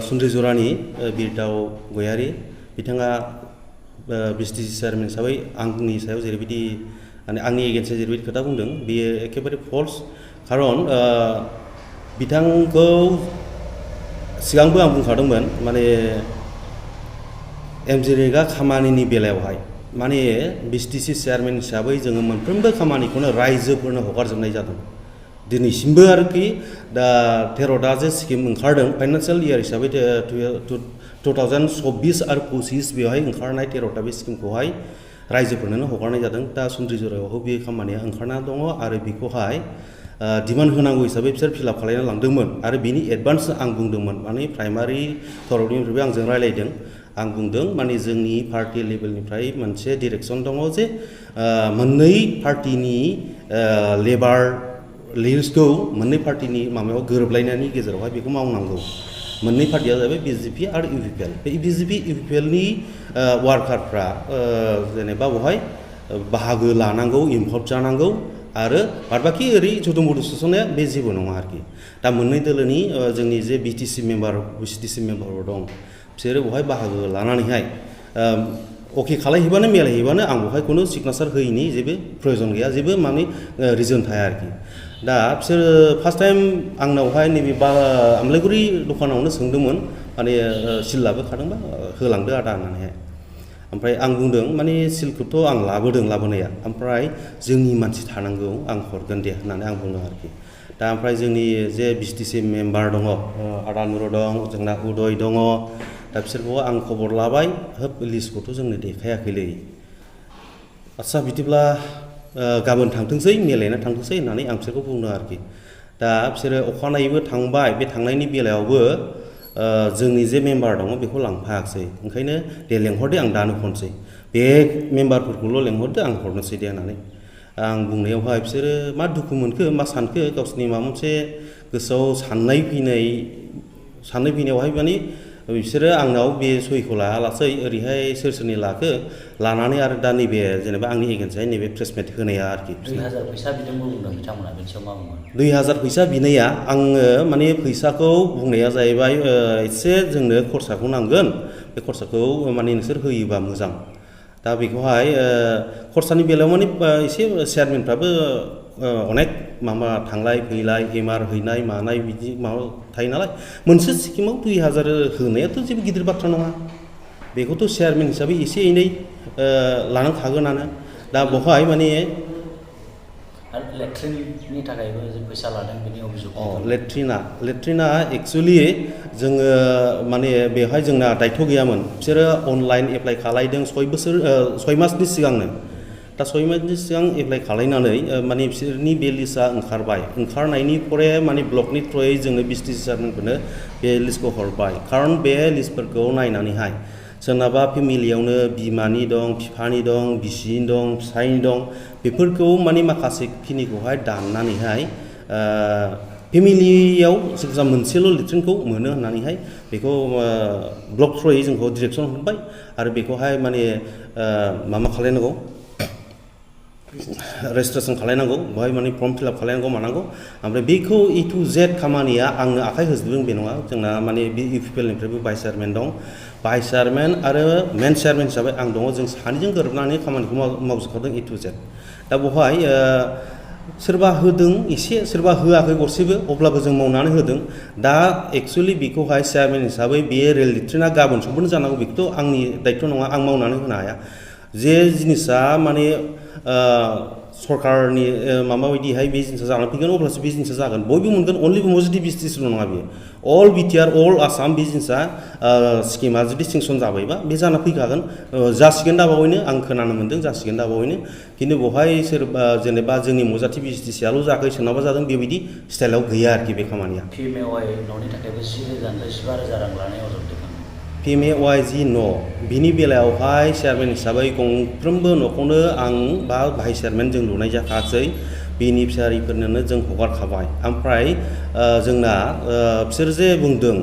सुन्द्रिजरानि बिरदाव गयारि बिथाङा BTC chairman हिसाबै आंनि सायाव जेरैबायदि माने आंनि एगेन्स्टआव जेरैबायदि खोथा बुंदों बेयो एखेबारे फल्स खारन बिथांखौ सिगांबो आं बुंखादोंमोन माने एमजिरेगा खामानिनि बेलायावहाय माने बिटिसि चेयारमेन हिसाबै जोङो मोनफ्रोमबो खामानिखौनो रायजोफोरनो हगारजोबनाय जादों दिनैसिमबो आरोखि दा 13दा जे स्किम ओंखारदों फाइनान्सियेल इयार हिसाबै 2024 आरो 25 बेवहाय ओंखारनाय 13ता बे स्किमखौहाय रायजोफोरनो हगारनाय जादों दा सुन्द्रिजरायावबो बे खामानिया ओंखारना दङ आरो बेखौहाय डिमान्ड होनांगौ हिसाबै बिसोर फिलआप खालामना लांदोंमोन आरो बिनि एडभान्स आं बुंदोंमोन माने प्राइमारि थर'निफ्रायबो आंजों रायलायदों आं बुंदों माने जोंनि पार्टी लेभेलनिफ्राय मोनसे डिरेक्सन दङ जे मोननै पार्टीनि लेबार लिस्टखौ मोननै पार्टीनि माबायाव गोरोबलायनायनि गेजेरावहाय बेखौ मावनांगौ मोननै पार्टीया जाबाय बिजेपि आरो इउपिपिएल बे बिजेपि इउपिपिएलनि वार्कारफ्रा जेनेबा बेवहाय बाहागो लानांगौ इनभल्भ जानांगौ आरो बादबाखि ओरै जुदुं बुदुं सोसननाया बे जेबो नङा आरोखि दा मोननै दोलोनि जोंनि जे बिटिसि मेम्बारफोर दं बिसोरो बेवहाय बाहागो लानानैहाय अके खालायहैबानो मिलायहैबानो आं बेवहाय खुनु सिगनेचार होयैनि जेबो प्रयजन गैया जेबो माने रिजन थाया आरोखि दा बिसोरो फार्स्ट टाइम आंनावहाय नैबे आमलाइगुरि दखानावनो सोंदोंमोन माने सिल लाबोखादोंबा होलांदो आदा होननानैहाय ओमफ्राय आं बुंदों माने सिलखौथ' आं लाबोदों लाबोनाया ओमफ्राय जोंनि मानसि थानांगौ आं हरगोन दे होननानै आं बुंदों आरोखि दा ओमफ्राय जोंनि जे बिटिसि मेम्बार दङ आदा नुर दं जोंना उदय दङ दा बिसोरखौ आं खबर लाबाय होब लिस्टखौथ' जोंनो देखायाखैलै आदसा बिदिब्ला गाबोन थांथोंसै मिलायना थांथोंसै होननानै आं बिसोरखौ बुंदों आरोखि दा बिसोरो अखानायैबो थांबाय बे थांनायनि बेलायावबो जोंनि जे मेम्बार दङ बेखौ लांफायाखिसै ओंखायनो दे लेंहरदो आं दानो फनसै बे मेम्बारफोरखौल' लेंहरदो आं हरनोसै दे होननानै आं बुंनायावहाय बिसोरो मा दुखु मोनखो मा सानखो गावसोरनि माबा मोनसे गोसोआव साननाय फैनायावहाय माने बिसोरो आंनाव बे सहिखौ लायालासै ओरैहाय सोर सोरनि लाखो लानानै आरो दा नैबे जेनेबा आंनि एगेन्स्टआव नैबे प्रेसमेट होनाया आरोखि 2000 फैसा बिदोंबो बुंदों बिथांमोना बेनि सायाव मा बुंगोन 2000 फैसा बिनाया आङो माने फैसाखौ बुंनाया जाहैबाय एसे जोंनो खरसाखौ नांगोन बे खरसाखौ माने नोंसोर होयोबा मोजां दा बेखौहाय खरसानि बेलायाव माने एसे चेयारमेनफ्राबो अनेक माबा थांलाय फैलाय एमआर हैनाय मानाय बिदि माबा थायो नालाय मोनसे स्किमाव 2000 होनायाथ' जेबो गिदिर बाथ्रा नङा बेखौथ' चेयारमेन हिसाबै एसे एनै लानांखागोनानो दा बेवहाय माने लेट्रिननि थाखायबो फैसा लादों बेनि अभियोग लेट्रिना एक्सुवेलि जोङो माने बेवहाय जोंना दायथ' गैयामोन बिसोरो अनलाइन एप्लाइ खालायदों 6 मासनि सिगांनो दा 6 मासनि सिगां एप्लाइ खालायनानै माने बिसोरनि बे लिस्टआ ओंखारबाय ओंखारनायनि परे माने ब्लकनि थ्रुयै जोंनो बिटिसि चेयारमेनफोरनो बे लिस्टखौ हरबाय खारन बे लिस्टफोरखौ नायनानैहाय सोरनाबा फेमिलियावनो बिमानि दं बिफानि दं बिसिनि दं फिसायनि दं बेफोरखौ माने माखासे खिनिखौहाय दाननानैहाय फेमिलियाव जायखिजाया मोनसेल' लेट्रिनखौ मोनो होननानैहाय बेखौ ब्लक थ्रुयै जोंखौ डिरेक्सन हरबाय आरो बेखौहाय माने माबा खालायनांगौ रेजिस्ट्रेसन खालायनांगौ बेवहाय माने फर्म फिलआप खालायनांगौ मानांगौ ओमफ्राय बेखौ A to Z खामानिया आंनो आखाइ होजोबदों बे नङा जोंना माने बे इउपिपिएलनिफ्रायबो भाइस चेयारमेन दं भाइस चेयारमेन आरो मेन चेयारमेन हिसाबै आं दङ जों सानैजों गोरोबनानै खामानिखौ मावजोबखादों A to Z दा बेवहाय सोरबा होदों एसे सोरबा होआखै गरसेबो अब्लाबो जों मावनानै होदों दा एक्सुवेलि बेखौहाय चेयारमेन हिसाबै बे रेल लेट्रिना गाबोन समफोरनो जानांगौ बेखौथ' आंनि दायथ' नङा आं मावनानै होनो हाया जे जिनिसा माने सरकारनि माबा बायदिहाय बे जिनिसा जानानै फैगोन अब्लासो बे जिनिसा जागोन बयबो मोनगोन अनलि पजिटिभ बिटिसिल' नङा बेयो अल बिटिआर अल आसाम बे जिनिसा स्किमा जुदि सेंसन जाबायबा बे जाना फैखागोन जासिगोन दाबावैनो आं खोनानो मोन्दों जासिगोन दाबावैनो खिन्थु बेवहाय सोरबा जेनेबा जोंनि मजाथि बिटिसिआल' जायाखै सोरनाबा जादों बेबायदि स्टाइलाव गैया आरोखि बे खामानिया PMAY न'नि थाखायबो 10,000 15,000 रां लानाय अजद दैखांदों PMAY न' बिनि बेलायावहाय चेयारमेन हिसाबै गंफ्रोमबो न'खौनो आं बा भाइस चेयारमेन जों लुनाय जाखासै बेनिफिसारिफोरनोनो जों हगारखाबाय ओमफ्राय जोंना बिसोर जे बुंदों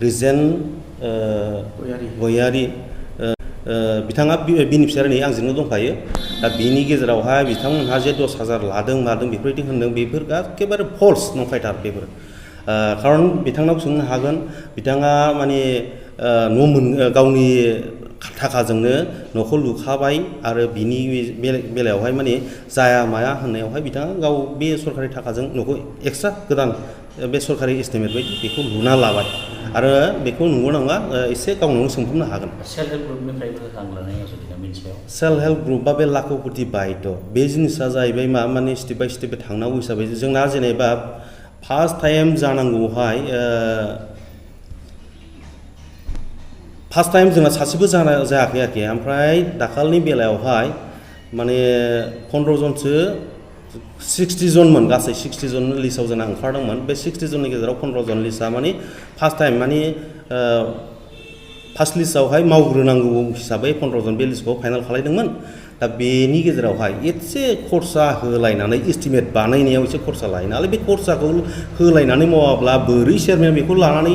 रिजेन गयारि बिथाङा बेनिफिसारि नै आंजोंनो दंफायो दा बिनि गेजेरावहाय बिथांमोनहा जे 10,000 लादों मादों बेफोरबायदि होनदों बेफोर एखेबारे फल्स नंखायथार बेफोर खारन बिथांनाव सोंनो हागोन बिथाङा माने गावनि थाखाजोंनो न'खौ लुखाबाय आरो बिनि बेलायावहाय माने जाया माया होननायावहाय बिथाङा गाव बे सरकारि थाखाजों न'खौ एक्सट्रा गोदान बे सरकारि एस्टिमेट बायदि बेखौ लुना लाबाय आरो बेखौ नंगौ नङा एसे गावनावनो सोंफिननो हागोन। सेल्फ हेल्प ग्रुपनिफ्रायबो रां लानायाव जुदि नों मिथियाव सेल्फ हेल्प ग्रुप बा बे लाखपति बायद' बे जिनिसा जाहैबाय माने स्टेप बाय स्टेप थांनांगौ हिसाबै जोंना जेनेबा फार्स्ट टाइम जानांगौहाय फार्स्ट टाइम जोंना सासेबो जायाखै आरोखि ओमफ्राय दाखालनि बेलायावहाय माने 15 जनसो 60 जनमोन गासै 60 जन लिस्टआव जोंना ओंखारदोंमोन बे 60 जननि गेजेराव 15 जन लिस्टआ माने फार्स्ट टाइम माने फार्स्ट लिस्टआवहाय मावग्रोनांगौ हिसाबै 15 जन बे लिस्टखौ फाइनाल खालायदोंमोन। दा बेनि गेजेरावहाय एसे खरसा होलायनानै एस्टिमेट बानायनायाव एसे खरसा लायो नालाय बे खरसाखौ होलायनानै मावाब्ला बोरै चेयारमेन बेखौ लानानै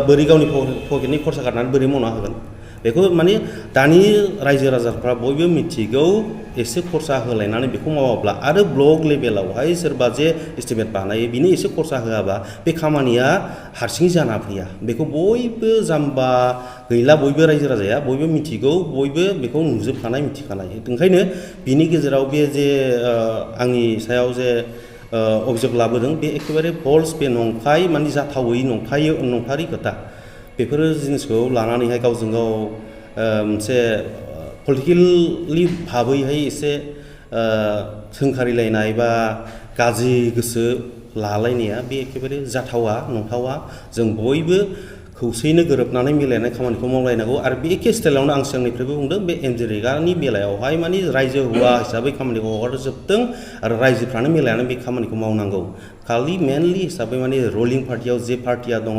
बोरै गावनि पकेटनि खरसा गारनानै बोरै मावना होगोन बेखौ माने दानि रायजो राजाफ्रा बयबो मिथिगौ एसे खरसा होलायनानै बेखौ मावाब्ला आरो ब्लक लेभेलावहाय सोरबा जे एस्टिमेट बानायो बिनो एसे खरसा होआबा बे खामानिया हारसिङै जाना फैया बेखौ बयबो जाम्बा गैला बयबो रायजो राजाया बयबो मिथिगौ बयबो बेखौ नुजोबखानाय मिथिखानाय ओंखायनो बिनि गेजेराव बे जे आंनि सायाव जे अभियोग लाबोदों बे एखेबारे फल्स बे नंखाय माने जाथावै नंथारि खोथा बेफोर जिनिसखौ लानानैहाय गावजों गाव मोनसे पलिटिकेलि भाबैहाय एसे सोंखारिलायनाय बा गाज्रि गोसो लालायनाया बे एखेबारे जाथावा नंथावा जों बयबो खौसेयैनो गोरोबनानै मिलायनाय खामानिखौ मावलायनांगौ आरो बे एखे स्टाइलावनो आं सिगांनिफ्रायबो बुंदों बे एमजिरेगानि बेलायावहाय माने रायजो हौवा हिसाबै खामानिखौ हगारजोबदों आरो रायजोफ्रानो मिलायनानै बे खामानिखौ मावनांगौ खालि मेनलि हिसाबै माने रुलिं पार्टियाव जे पार्टिया दङ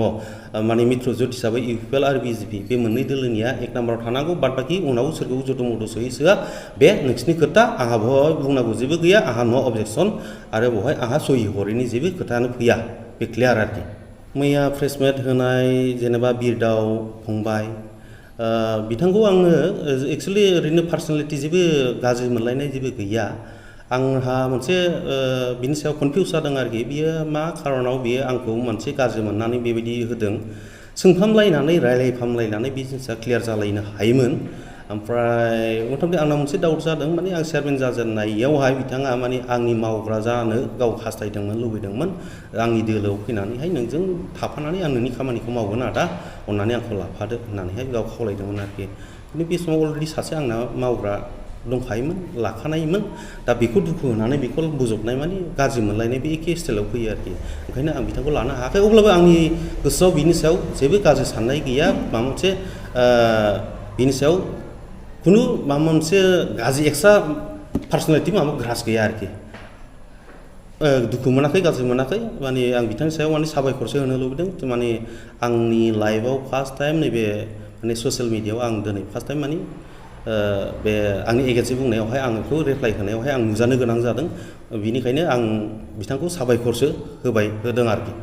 माने मित्रजोट हिसाबै इउपिएल आरो बिजेपि बे मोननै दोलोनिया एक नाम्बाराव थानांगौ बाद बाखि उनाव सोरखौ जथ' मथ' सोयै सोआ बे नोंसिनि खोथा आंहा बहाय बुंनांगौ जेबो गैया आंहा नो अबजेक्सन आरो बहाय आंहा सहि हरैनि जेबो खोथायानो फैया बे क्लियार आरोखि। मैया प्रेस मिट होनाय जेनेबा बिरदाव फंबाय बिथांखौ आङो एक्सुवेलि ओरैनो पार्सनेलिटि जेबो गाज्रि मोनलायनाय जेबो गैया आंहा मोनसे बिनि सायाव कनफिउस जादों आरोखि बियो मा खारनाव बियो आंखौ मोनसे गाज्रि मोननानै बेबायदि होदों सोंफामलायनानै रायलायफामलायनानै बे जिनिसा क्लियार जालायनो हायोमोन ओमफ्राय मथामथि आंनाव मोनसे डाउट जादों माने आं चेयारमेन जाजेननायावहाय बिथाङा माने आंनि मावग्रा जानो गाव हास्थायदोंमोन लुबैदोंमोन आंनि दोलोआव फैनानैहाय नोंजों थाफानानै आं नोंनि खामानिखौ मावगोन आदा अननानै आंखौ लाफादो होननानैहाय गाव खावलायदोंमोन आरोखि खिन्थु बे समाव अलरेडि सासे आंना मावग्रा दंखायोमोन लाखानायमोन दा बेखौ दुखु होनानै बेखौ बोजबनाय माने गाज्रि मोनलायनाय बे एखे स्टाइलाव फैयो आरोखि ओंखायनो आं बिथांखौ लानो हायाखै अब्लाबो आंनि गोसोआव बिनि सायाव जेबो गाज्रि साननाय गैया माबा मोनसे बिनि सायाव खुनु माबा मोनसे गाज्रि एक्सट्रा पार्सनेलिटि माबा ग्रास गैया आरोखि दुखु मोनाखै गाज्रि मोनाखै माने आं बिथांनि सायाव माने साबायखरसो होनो लुबैदों माने आंनि लाइफआव फार्स्ट टाइम नैबे माने ससियेल मिडियाआव आं दिनै फार्स्ट टाइम माने बे आंनि एगेन्सि बुंनायावहाय आं बेखौ रिप्लाइ होनायावहाय आं नुजानो गोनां जादों बिनिखायनो आं बिथांखौ साबायखरसो होदों आरोखि।